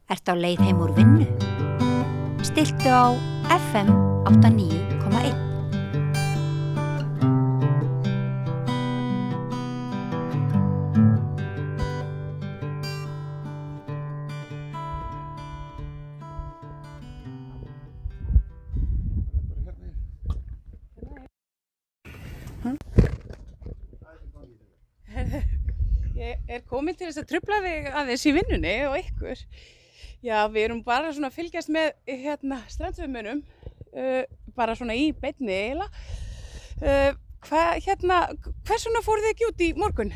Ertu á leið heim úr vinnu? Stilltu á FM 89,1. Ég komin til þess að trufla þig aðeins í vinnunni og ykkur. Já, við erum bara svona að fylgjast með strandveiðimönnum, bara svona í beinni eiginlega. Hvers vegna fóruð þið ekki út í morgun?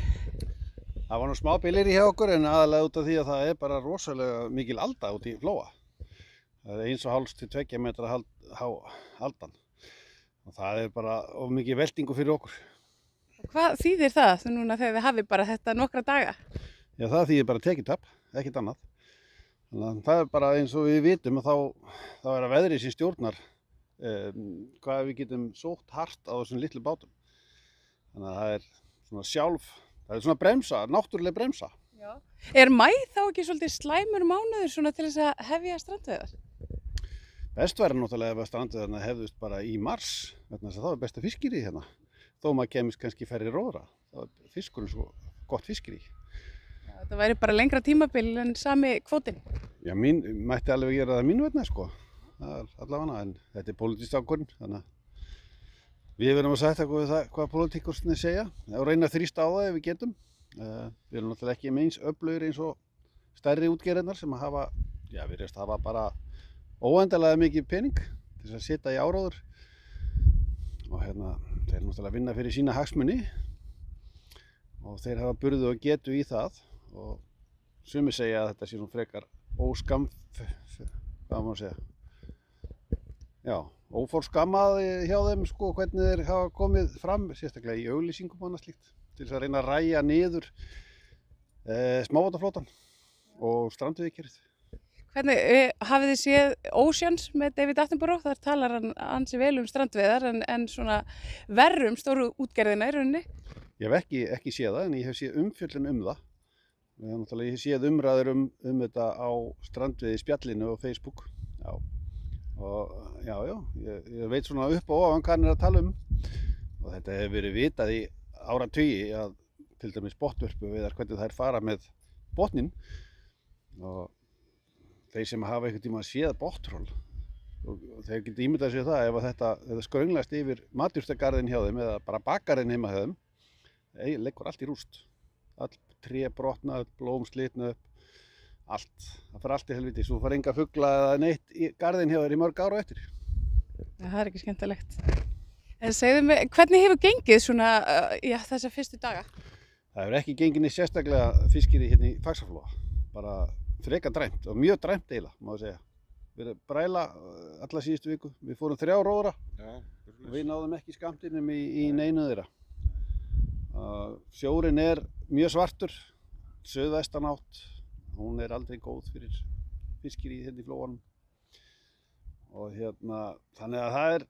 Það var nú smá bilir í hjá okkur en aðalega út af því að það er bara rosalega mikil alda út í Flóa. Það er 1,5 til 2 metra há aldan og það er bara of mikið veltingu fyrir okkur. Hvað þýðir það núna þegar þið hafið bara þetta nokkra daga? Já, það þýðir bara tekjutap, ekkert annað. Þannig að það er bara eins og við vitum að þá er að veðrið sem stjórnar hvað við getum sótt hart á þessum litlu bátum. Þannig að það er svona bremsa, náttúruleg bremsa. Já. Er maí þá ekki svolítið slæmur mánuður svona til þess að hefja strandveiðar? Best væri náttúrulega ef að strandveiðarnar hefðust bara í mars, vegna þess að það er besta fiskirið hérna. Þó maður kemist kannski færri róðra, þá er fiskurinn svo gott fiskirið. Já, þetta væri bara lengra tímabil en sami kvótinn. Já, mætti alveg gera það mínu vegna, sko. Það er allavega, en þetta er pólitísk ákvörðun, þannig að við verðum að sætta hvað pólitíkursnir segja og reyna að þrýsta á það ef við getum. Við erum náttúrulega ekki eins öflugir eins og stærri útgerðirnar sem virðast hafa bara óendanlega mikið pening til þess að setja í áróður og þeir náttúrulega vinna fyrir sína hagsmuni og þeir hafa burði og getu í það og sumir segja að þetta sé svona frekar óforskammað hjá þeim sko hvernig þeir hafa komið fram sérstaklega í auglýsingum og annað slíkt til þess að reyna að ræja niður smábátaflotann og strandveiðikerfið. Hvernig hafið þið séð Oceans með David Attenborough? Þar talar hann ansi vel um strandveiðar en svona verr stóru útgerðina í rauninni. Ég hef ekki séð það en ég hef séð umfjöllun það. Ég hef séð umræður um þetta á strandveiði spjallinu og Facebook. Já. Og ég veit svona upp og ofan hvað hann er að tala um. Og þetta hefur verið vitað í áratugi að til dæmis botnvörpuveiðar hvernig þær fara með botninn og þeir sem hafa einhvern tíma séð botntroll og þeir geta ímyndað sér það ef þetta skrönglast yfir matjurtagarðinn hjá þeim eða bara bakarinn heima hjá þeim leggur allt í rúst. All tré brotna, blóm slitna upp, allt. Það fer allt í helvíti, svo fær enga fugla eða neitt í garðinn hjá þeir í mörg ára eftir. Það er ekki skemmtilegt. En segðu mig, hvernig hefur gengið svona þessa fyrstu daga? Það hefur ekki gengið neitt sérstaklega fiskirið hérna í Faxaflóa. Bara frekar dræmt og mjög dræmt eiginlega, má segja. Við erum bræla alla síðustu viku. Við fórum 3 róðra og við náðum ekki skammtinum í neinu þeirra. Sjórinn er mjög svartur, suðvestanátt. Hún er aldrei góð fyrir fiskirið hérna í Flóanum. Og þannig að það er,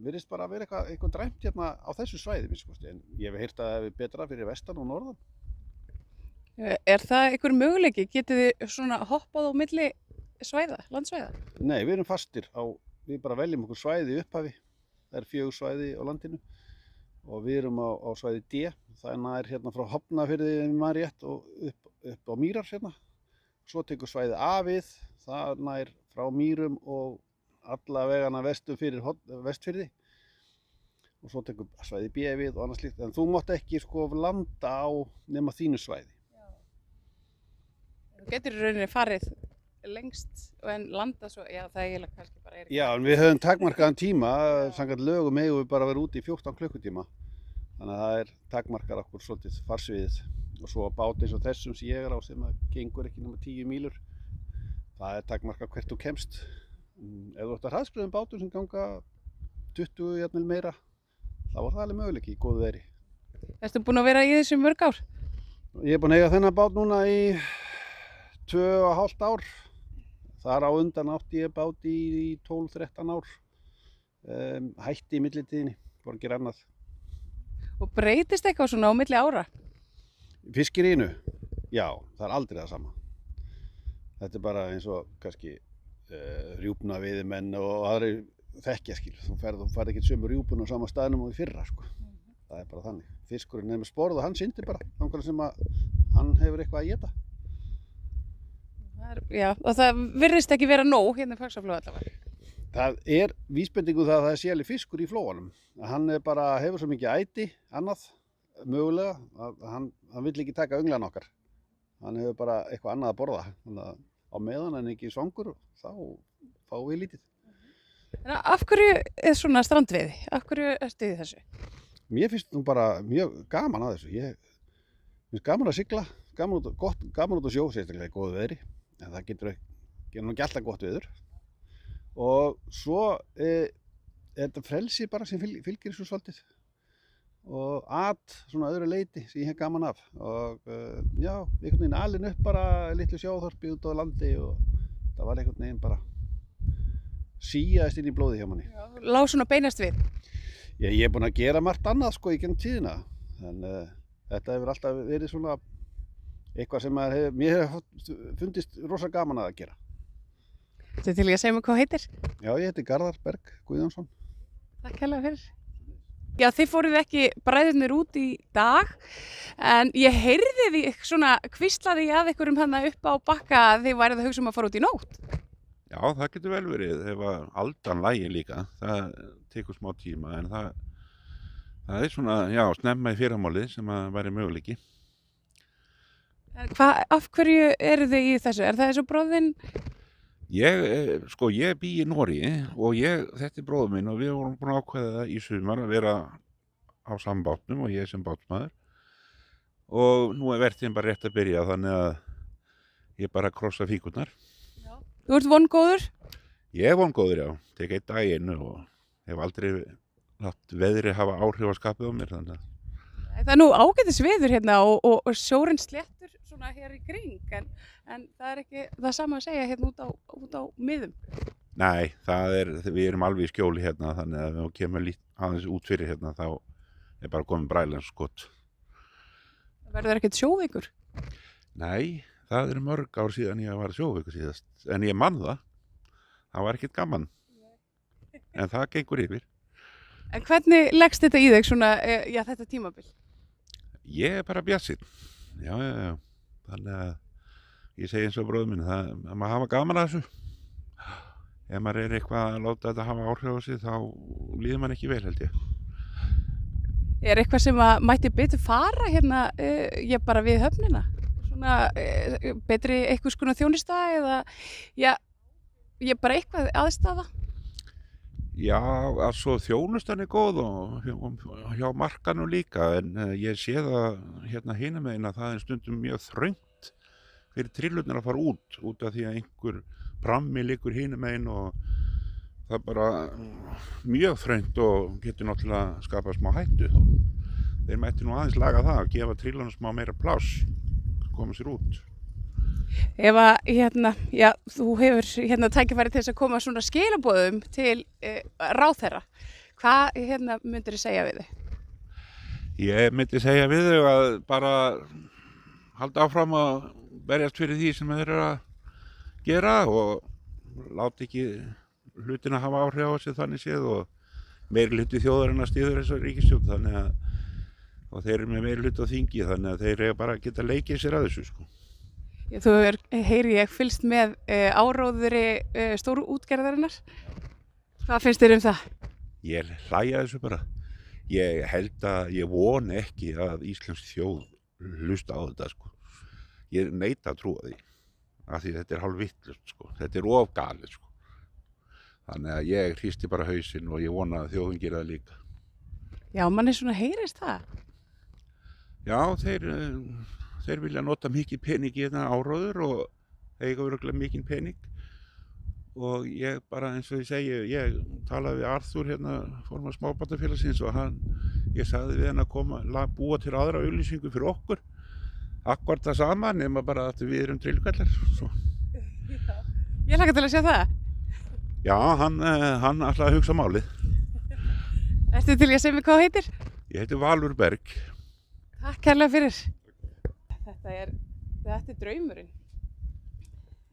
virðist bara að vera eitthvað dræmt hérna á þessu svæði, en ég hef heyrt að það er betra fyrir vestan og norðan. Er það einhver möguleiki? Getið þið svona hoppað á milli svæða, landsvæða? Nei, við erum fastir við bara veljum okkur svæði í upphafi. Það er 4 svæði á landinu og við erum á svæði D. Það nær hérna frá Hafnarfirði rétt og upp á Mýrar hérna. Svo tekur svæði A við, það nær frá Mýrum og alla vegana vestur fyrir Vestfirði. Og svo tekur svæði B við og annað slíkt. En þú mátt ekki landa á nema þínu svæði. Þú getur í rauninni farið lengst en landa svo, það eiginlega kannski bara er ekki. Já, en við höfum takmarkaðan tíma, samkvæmt lögum eigum við bara að vera úti í 14 klukkutíma. Þannig að það takmarkar okkur svolítið farsviðið. Og svo báti eins og þessum sem ég er á sem gengur ekki nema 10 mílur. Það er takmarkað hvert þú kemst. Ef þú ert að hraðskreiðum bátum sem ganga 20 jafnvel meira, þá var það alveg möguleiki í góðu veðri. Ertu búinn að vera í þessu mörg ár? Ég er búinn að eiga þennan bát núna í 2,5 ár. Þar á undan átti ég bát í 12-13 ár. Hætti í millitíðinni, fór að gera annað. Og breytist eitthvað svona á milli ára? Fiskirinu? Já, það er aldrei það sama. Þetta bara eins og kannski rjúpna veiðimenn og aðri þekkja skil. Þú færð ekki sömu rjúpun á sama staðnum og í fyrra sko. Það bara þannig. Fiskurinn með sporð og hann syndir bara þangað sem að hann hefur eitthvað að éta. Já, og það virðist ekki vera nóg hérna í Faxaflóa allavega. Það vísbendingu það að það sé alveg fiskur í flóanum. Hann hefur svo mikið æti, annað, mögulega, að hann vill ekki taka önglan okkar. Hann hefur bara eitthvað annað að borða. Þannig að á meðan hann ekki svangur, þá fáum við lítið. En af hverju svona strandveiði? Af hverju ertu í þessu? Mér finnst nú bara mjög gaman að þessu. Mér finnst gaman að sigla, gaman út á sjó, sérstaklega í góðu veðri. En það getur nú ekki alltaf gott veður. Og svo þetta frelsi bara sem fylgir þessu svolítið. Og svona öðru leyti sem ég hef gaman af. Og já, einhvern veginn alinn upp bara litlu sjávarþorpi út á landi og það var einhvern veginn bara síaðist inn í blóði hjá manni. Já, lá svona beinast við? Já, ég búinn að gera margt annað sko í gegnum tíðina. En þetta hefur alltaf verið svona eitthvað sem mér hefur fundist rosa gaman að gera. Þetta til ég að segja mig hvað heitir? Já, ég heiti Garðar Berg Guðjónsson. Takk hérlega fyrir. Já, þið fóruð ekki bræðurnir út í dag, en ég heyrði því svona hvíslaði að einhverjum hana upp á bakka að þið værið að hugsa að fara út í nótt. Já, það getur vel verið ef að aldan lægir líka. Það tekur smá tíma, en það svona, já, snemma í fyrramálið sem að væri möguleiki. Af hverju eru þið í þessu? Er það eins og bróðinn? Ég bý í Noregi og þetta er bróður minn og við vorum búin að ákveða í sumar að vera á sambátnum og ég sem bátsmaður. Og nú vertíðin bara rétt að byrja þannig að ég bara krossa fíkurnar. Þú ert vongóður? Ég er vongóður, já. Tek einn dag í einu og hef aldrei látt veðri hafa áhrif á skapið á mér. Þannig að það er nú ágætis veður hérna og sjórinn sléttur svona hér í kring, en það er ekki það sama að segja hérna út á miðum. Nei, við erum alveg í skjóli hérna, þannig að ef við kemur aðeins út fyrir hérna þá er bara komin brælands skot. Verður ekkert sjóveikur? Nei, það eru mörg ár síðan ég var sjóveikur síðast, en ég man það. Það var ekkert gaman, en það gengur yfir. En hvernig leggst þetta í þig svona, já, þetta tímabil? Ég er bara bjartsýnn, já. Þannig að ég segi eins og bróður minn, að maður hafa gaman að þessu. Ef maður er eitthvað að láta þetta hafa áhrif á sig, þá líður maður ekki vel, held ég. Er eitthvað sem að mætti betur fara hérna, bara við höfnina? Svona betri einhvers konar þjónusta eða, já, bara eitthvað aðstaða? Já, svo þjónustan er góð og hjá markanum líka, en ég sé það hérna hinum megin að það er stundum mjög þröngt fyrir trillurnar að fara út af því að einhver prammi liggur hinum megin og það er bara mjög þröngt og getur náttúrulega skapað smá hættu. Þeir mætti nú aðeins laga það, gefa trillunum smá meira pláss, koma sér út. Ef að, já, þú hefur tækifæri til þess að koma svona skilaboðum til ráðherra, hvað myndir þið segja við þau? Ég myndi segja við þau að bara halda áfram að berjast fyrir því sem þeir eru að gera og láta ekki hlutina hafa áhrif á sig þannig séð og meiri hluti þjóðarinnar styður þessar ríkisstjórn þannig að og þeir eru með meiri hluti á þingi þannig að þeir eru bara að geta leikið sér að þessu sko. Þú heyri ég fylgst með áróðri stóru útgerðarinnar. Hvað finnst þér það? Ég hlæja þessu bara. Ég held að ég voni ekki að íslensk þjóð hlusta á þetta sko. Ég neita að trúa því. Af því þetta er hálf vitlaust sko. Þetta er of galið sko. Þannig að ég hristi bara hausinn og ég vona að þjóðin gera það líka. Já, manni svona heyrist það. Já, þeir vilja nota mikið pening í þetta áróður og eiga örugglega mikinn pening og ég bara eins og ég segi, ég talaði við Arthur formann smábátafélagsins og ég sagði við hann að búa til aðra auglýsingu fyrir okkur akkúrat það sama nema bara að við erum trillukvellar. Ég hlakka til að sjá það. Já, hann ætlaði að hugsa málið. Ertu til að segja mig hvað heitir? Ég heiti Valur Berg. Takk kærlega fyrir. Þetta er draumurinn.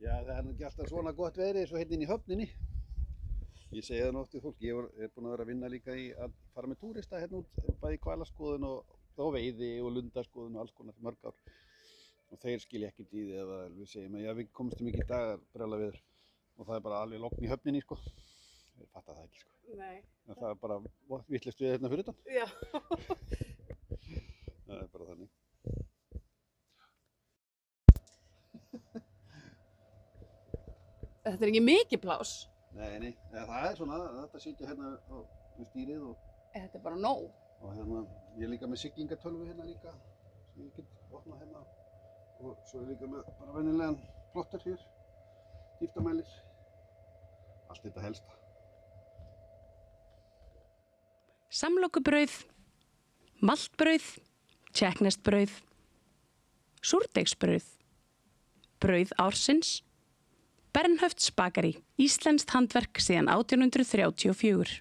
Já, Já, það er nú ekki alltaf svona gott veðri eins og hérna inn í höfninni. Ég segi það nú oft við fólk, ég er búinn að vera að vinna líka í að fara með túrista hérna út, bæði hvalaskoðun og veiði og lundaskoðun og alls konar í mörg ár. Og þeir skilja ekkert í því ef við segjum að já, við komumst mikið í dag að brjála veður og það er bara alveg logn í höfninni, sko. Þeir fatta það ekki, sko. Nei. En það er bara vitlaust við hérna fyrir utan. Já. Það er bara þannig. Þetta er ekki mikið pláss. Nei, það er svona, þetta sitja hérna við stýrið og Þetta er bara nóg. hérna, ég er líka með siglingatölvu hérna líka sem ég get opnað hérna og svo er ég líka með bara venjulegan plotter hér, dýptarmælir, allt þetta helsta. Samlokubrauð, maltbrauð, tékkneskt-brauð, súrdeigsbrauð, brauð ársins, Bernhöfts bakari, íslenskt handverk síðan 1834.